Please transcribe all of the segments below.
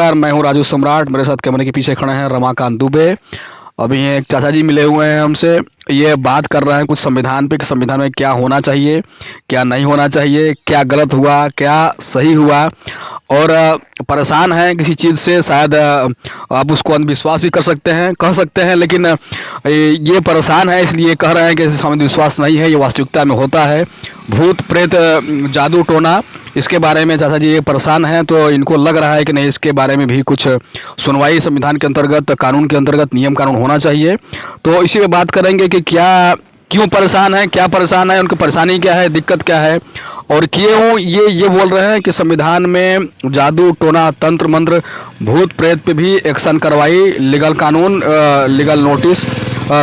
नमस्कार, मैं हूं राजू सम्राट। मेरे साथ कैमरे के पीछे खड़े हैं रमाकांत दुबे। अभी एक चाचा जी मिले हुए हैं हमसे। ये बात कर रहे हैं कुछ संविधान पे कि संविधान में क्या होना चाहिए, क्या नहीं होना चाहिए, क्या गलत हुआ, क्या सही हुआ। और परेशान हैं किसी चीज़ से, शायद आप उसको अंधविश्वास भी कर सकते हैं, कह सकते हैं, लेकिन ये परेशान है इसलिए कह रहे हैं कि इसमें अंधविश्वास नहीं है, ये वास्तविकता में होता है। भूत प्रेत, जादू टोना, इसके बारे में चाचा जी ये परेशान हैं, तो इनको लग रहा है कि नहीं, इसके बारे में भी कुछ सुनवाई संविधान के अंतर्गत, कानून के अंतर्गत, नियम कानून होना चाहिए। तो इसी में बात करेंगे कि क्या, क्यों परेशान है, क्या परेशान है, उनकी परेशानी क्या है, दिक्कत क्या है, और क्यों ये बोल रहे हैं कि संविधान में जादू टोना, तंत्र मंत्र, भूत प्रेत पे भी एक्शन कार्रवाई, लीगल कानून, लीगल नोटिस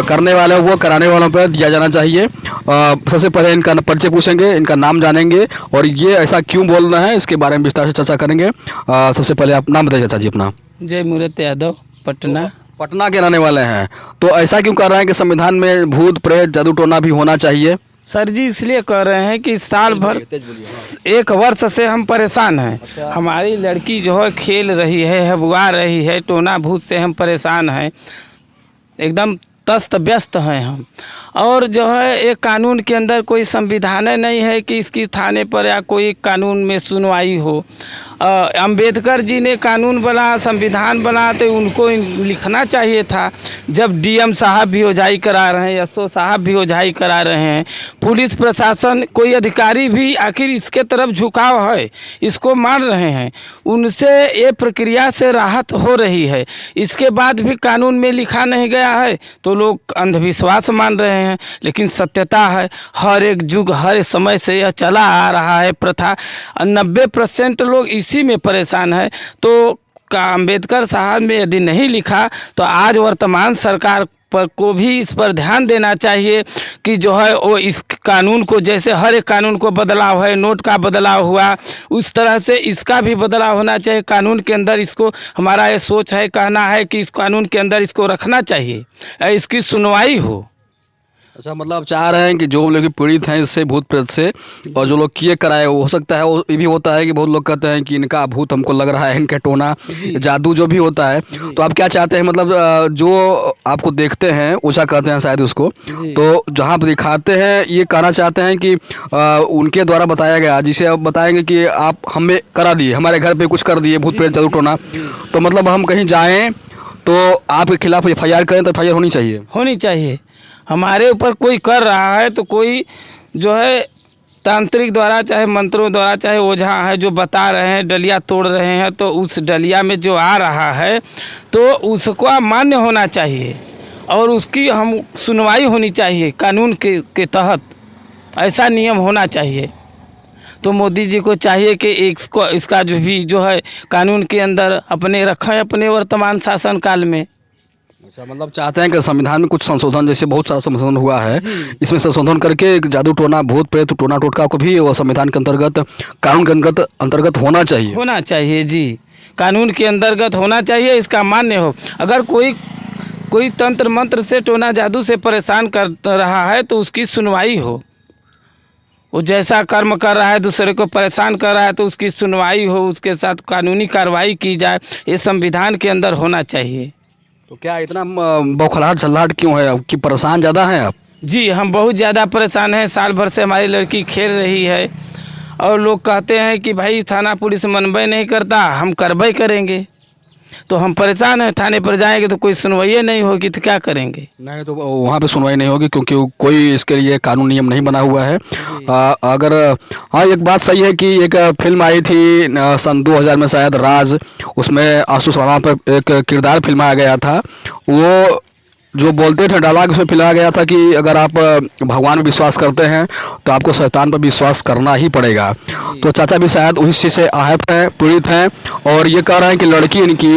करने वाले वो कराने वालों पर दिया जाना चाहिए। सबसे पहले इनका परिचय पूछेंगे, इनका नाम जानेंगे और ये ऐसा क्यों बोल रहे हैं इसके बारे में विस्तार से चर्चा करेंगे। सबसे पहले आप नाम बताइए चाचा जी अपना। जय मूर्त यादव, पटना। पटना के रहने वाले हैं, तो ऐसा क्यों कर रहे हैं कि संविधान में भूत प्रेत जादू टोना भी होना चाहिए? सर जी इसलिए कह रहे हैं कि साल भर, एक वर्ष से हम परेशान हैं। अच्छा। हमारी लड़की जो है खेल रही है, हबुआ रही है, टोना भूत से हम परेशान हैं, एकदम तस्त व्यस्त हैं हम। और जो है एक कानून के अंदर कोई संविधान नहीं है कि इसकी थाने पर या कोई कानून में सुनवाई हो। अंबेडकर जी ने कानून बना, संविधान बना, तो उनको लिखना चाहिए था। जब डीएम साहब भी ओझाई करा रहे हैं, एसओ साहब भी ओझाई करा रहे हैं, पुलिस प्रशासन, कोई अधिकारी भी आखिर इसके तरफ झुकाव है, इसको मान रहे हैं, उनसे ये प्रक्रिया से राहत हो रही है। इसके बाद भी कानून में लिखा नहीं गया है तो लोग अंधविश्वास मान रहे हैं। लेकिन सत्यता है, हर एक युग, हर समय से यह चला आ रहा है प्रथा। 90% लोग इसी में परेशान है। तो अंबेडकर साहब ने यदि नहीं लिखा तो आज वर्तमान सरकार पर को भी इस पर ध्यान देना चाहिए कि जो है वो इस कानून को, जैसे हर एक कानून को बदलाव है, नोट का बदलाव हुआ, उस तरह से इसका भी बदलाव होना चाहिए कानून के अंदर। इसको हमारा ये सोच है, कहना है कि इस कानून के अंदर इसको रखना चाहिए, इसकी सुनवाई हो। अच्छा, मतलब आप चाह रहे हैं कि जो लोग पीड़ित हैं इससे, भूत प्रेत से, और जो लोग किए कराए, हो सकता है, वो ये भी होता है कि बहुत लोग कहते हैं कि इनका भूत हमको लग रहा है, इनका टोना जादू जो भी होता है। तो आप क्या चाहते हैं, मतलब जो आपको देखते हैं, ओझा कहते हैं शायद उसको, तो जहाँ पर दिखाते हैं, ये कहना चाहते हैं कि उनके द्वारा बताया गया, जिसे आप बताएंगे कि आप हमें करा दिए, हमारे घर पर कुछ कर दिए, भूत प्रेत जादू टोना, तो मतलब हम कहीं जाएँ तो आपके खिलाफ FIR करें तो FIR होनी चाहिए? होनी चाहिए। हमारे ऊपर कोई कर रहा है तो कोई जो है तांत्रिक द्वारा, चाहे मंत्रों द्वारा, चाहे ओझा है जो बता रहे हैं, डलिया तोड़ रहे हैं, तो उस डलिया में जो आ रहा है तो उसको मान्य होना चाहिए और उसकी हम सुनवाई होनी चाहिए कानून के तहत। ऐसा नियम होना चाहिए। तो मोदी जी को चाहिए कि इसका जो है कानून के अंदर अपने रखें, अपने वर्तमान शासन काल में। अच्छा, मतलब चाहते हैं कि संविधान में कुछ संशोधन, जैसे बहुत सारा संशोधन हुआ है, इसमें संशोधन करके जादू टोना, भूत प्रेत, टोना टोटका को भी वो संविधान के अंतर्गत, कानून के अंतर्गत होना चाहिए जी, कानून के अंतर्गत होना चाहिए, इसका मान्य हो। अगर कोई तंत्र मंत्र से, टोना जादू से परेशान कर रहा है तो उसकी सुनवाई हो। वो जैसा कर्म कर रहा है, दूसरे को परेशान कर रहा है, तो उसकी सुनवाई हो, उसके साथ कानूनी कार्रवाई की जाए। ये संविधान के अंदर होना चाहिए। तो क्या इतना बौखलाहट झल्लाहट क्यों है, कि परेशान ज़्यादा हैं आप? जी, हम बहुत ज़्यादा परेशान हैं। साल भर से हमारी लड़की खेल रही है और लोग कहते हैं कि भाई थाना पुलिस मनबे नहीं करता, हम करबे करेंगे। तो हम परेशान हैं, थाने पर जाएंगे तो कोई सुनवाई नहीं होगी तो क्या करेंगे? नहीं, तो वहाँ पे सुनवाई नहीं होगी क्योंकि कोई इसके लिए कानून नियम नहीं बना हुआ है। अगर, हाँ, एक बात सही है कि एक फिल्म आई थी सन 2000 में शायद, राज, उसमें आशुतोष राणा पर एक किरदार फिल्माया गया था। वो जो बोलते थे, डायलॉग उसमें फिल्माया गया था कि अगर आप भगवान में विश्वास करते हैं तो आपको शैतान पर विश्वास करना ही पड़ेगा। तो चाचा भी शायद उसी चीज़ से आहत हैं, पीड़ित हैं, और ये कह रहे हैं कि लड़की इनकी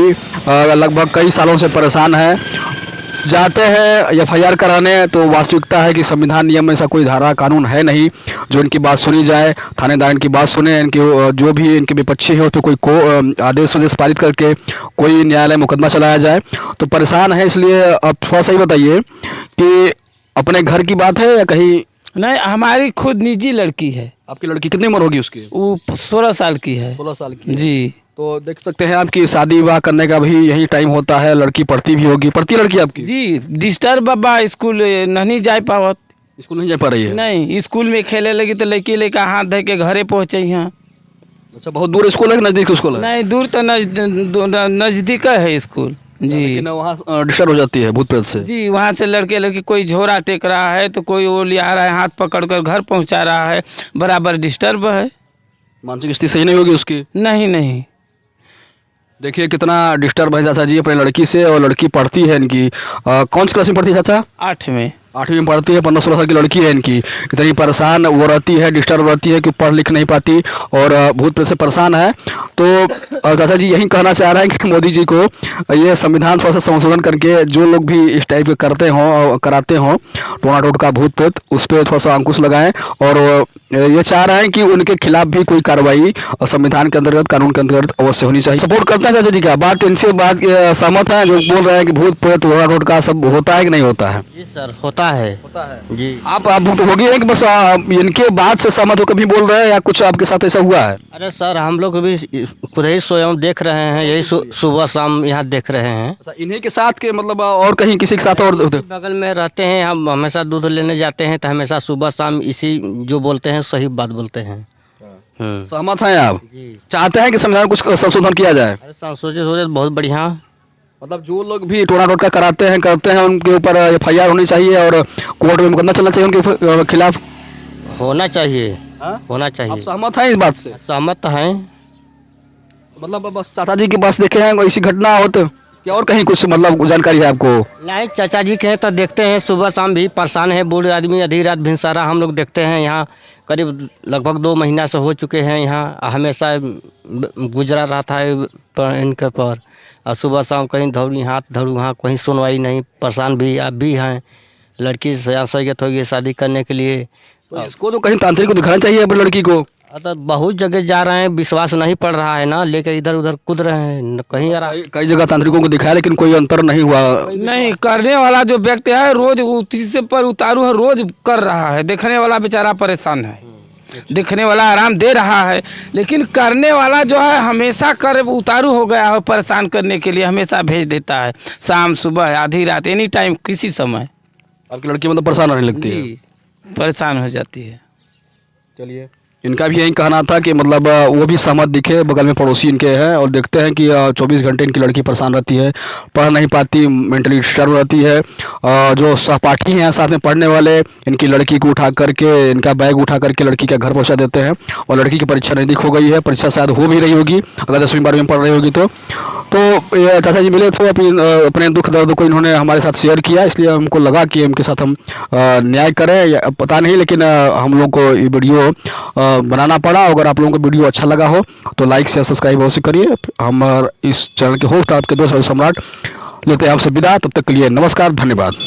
लगभग कई सालों से परेशान है। जाते हैं FIR कराने, तो वास्तविकता है कि संविधान नियम में ऐसा कोई धारा कानून है नहीं जो इनकी बात सुनी जाए, थानेदार इनकी बात सुने, इनके जो भी इनके विपक्षी हो तो कोई आदेश पारित करके कोई न्यायालय मुकदमा चलाया जाए। तो परेशान है, इसलिए अब थोड़ा सा ही बताइए कि अपने घर की बात है या कहीं? नहीं, हमारी खुद निजी लड़की है। आपकी लड़की कितनी उम्र होगी उसकी? वो 16 साल की है। 16 साल की जी। तो देख सकते हैं आपकी शादी विवाह करने का भी यही टाइम होता है, लड़की पढ़ती भी होगी, पढ़ती है लड़की आपकी? जी डिस्टर्ब बाबा स्कूल नहीं जा पावत। स्कूल नहीं जा पा रही है? नहीं स्कूल में खेले लगी तो लड़की लेकर हाथ धो के घरे पहुँचे यहाँ। अच्छा, बहुत दूर स्कूल है कि नज़दीक स्कूल है? नहीं दूर तो नज़दीक है स्कूल जी। लेकिन वहाँ डिस्टर्ब हो जाती है भूत प्रेत से? जी वहाँ से लड़के लड़की कोई झोरा टेक रहा है तो कोई वो ले आ रहा है हाथ पकड़ कर घर पहुँचा रहा है, बराबर डिस्टर्ब है। मानसिक स्थिति सही नहीं होगी उसकी? नहीं नहीं देखिए कितना डिस्टर्ब है चाचा जी अपने लड़की से, और लड़की पढ़ती है इनकी कौन सी क्लास में पढ़ती है चाचा? 8 में। 8वीं में पढ़ती है, 15-16 साल की लड़की है इनकी। इतनी परेशान वो रहती है, डिस्टर्ब रहती है कि पढ़ लिख नहीं पाती और भूत प्रेत से परेशान है। तो चाचा जी यही कहना चाह रहे हैं कि मोदी जी को ये संविधान थोड़ा सा संशोधन करके जो लोग भी इस टाइप के करते हों कराते हों टोना टोटका भूत प्रेत, उस पर थोड़ा सा अंकुश लगाएं। और ये चाह रहे हैं कि उनके खिलाफ भी कोई कार्रवाई संविधान के अंतर्गत, कानून के अंतर्गत अवश्य होनी चाहिए। सपोर्ट करते हैं चाचा जी का बात, इनसे बात सहमत है जो बोल रहे हैं कि भूत प्रेत टोना टोटका सब होता है कि नहीं होता है? जी सर होता है जी। आप भुक्तभोगी हैं कि बस इनके बात से सहमत होकर भी बोल रहे हैं या कुछ आपके साथ ऐसा हुआ है? अरे सर हम लोग भी खुद ही स्वयं देख रहे हैं, यही सुबह शाम यहाँ देख रहे हैं। अच्छा, इन्हीं के साथ के मतलब और कहीं किसी के साथ और बगल में रहते हैं, हम हमेशा दूध लेने जाते हैं तो हमेशा सुबह शाम इसी जो बोलते हैं सही बात बोलते हैं। सहमत हैं आप? जी चाहते हैं कि संविधान कुछ संशोधन किया जाए? अरे संशोधित हो जाए बहुत बढ़िया। मतलब जो लोग भी टोना टोटका करते हैं उनके ऊपर FIR होनी चाहिए और कोर्ट में मुकदमा चलना चाहिए उनके खिलाफ? होना चाहिए। हाँ? होना आप चाहिए। सहमत हैं इस बात से? सहमत हैं। मतलब बस चाचा जी के पास देखे हैं ऐसी घटना हो तो क्या और कहीं कुछ मतलब जानकारी है आपको? नहीं चाचा जी के तो देखते हैं सुबह शाम भी परेशान है, बूढ़े आदमी आधी रात भिनसारा हम लोग देखते हैं यहाँ। करीब लगभग 2 महीना से हो चुके हैं यहाँ, हमेशा गुजरा रहा था इनके पर। और सुबह शाम कहीं दौड़ी हाथ धड़ू वहाँ, कहीं सुनवाई नहीं, परेशान भी आप भी हैं। लड़की सैयत होगी शादी करने के लिए, तो इसको तो कहीं तांत्रिक को दिखाना चाहिए अपनी लड़की को। तो बहुत जगह जा रहे हैं, विश्वास नहीं पड़ रहा है ना, लेकर इधर उधर कूद रहे हैं कहीं यार। कई जगह तांत्रिकों को दिखाया लेकिन कोई अंतर नहीं हुआ। नहीं करने वाला जो व्यक्ति है रोज उसी पर उतारू है, रोज कर रहा है। देखने वाला बेचारा परेशान है, देखने वाला आराम दे रहा है, लेकिन करने वाला जो है हमेशा कर उतारू हो गया है, परेशान करने के लिए हमेशा भेज देता है, शाम सुबह आधी रात एनी टाइम किसी समय। आपकी लड़की मतलब परेशान रहने लगती है? जी परेशान हो जाती है। चलिए इनका भी यही कहना था कि मतलब वो भी सहमत दिखे, बगल में पड़ोसी इनके हैं और देखते हैं कि 24 घंटे इनकी लड़की परेशान रहती है, पढ़ नहीं पाती, मेंटली डिस्टर्ब रहती है। जो सहपाठी हैं साथ में पढ़ने वाले इनकी लड़की को उठा करके, इनका बैग उठा करके लड़की के घर पहुंचा देते हैं। और लड़की की परीक्षा नज़दीक हो गई है, परीक्षा शायद हो भी रही होगी अगर 10वीं 12वीं में पढ़ रही होगी तो ये चाचा जी मिले थे, अपने दुख दर्द को इन्होंने हमारे साथ शेयर किया, इसलिए हमको लगा कि इनके साथ हम न्याय करें या पता नहीं, लेकिन हम लोग को ये वीडियो बनाना पड़ा। अगर आप लोगों को वीडियो अच्छा लगा हो तो लाइक शेयर सब्सक्राइब अवश्य करिए। हम इस चैनल के होस्ट आपके दोस्त सम्राट लेते हैं आपसे विदा, तब तक के लिए नमस्कार, धन्यवाद।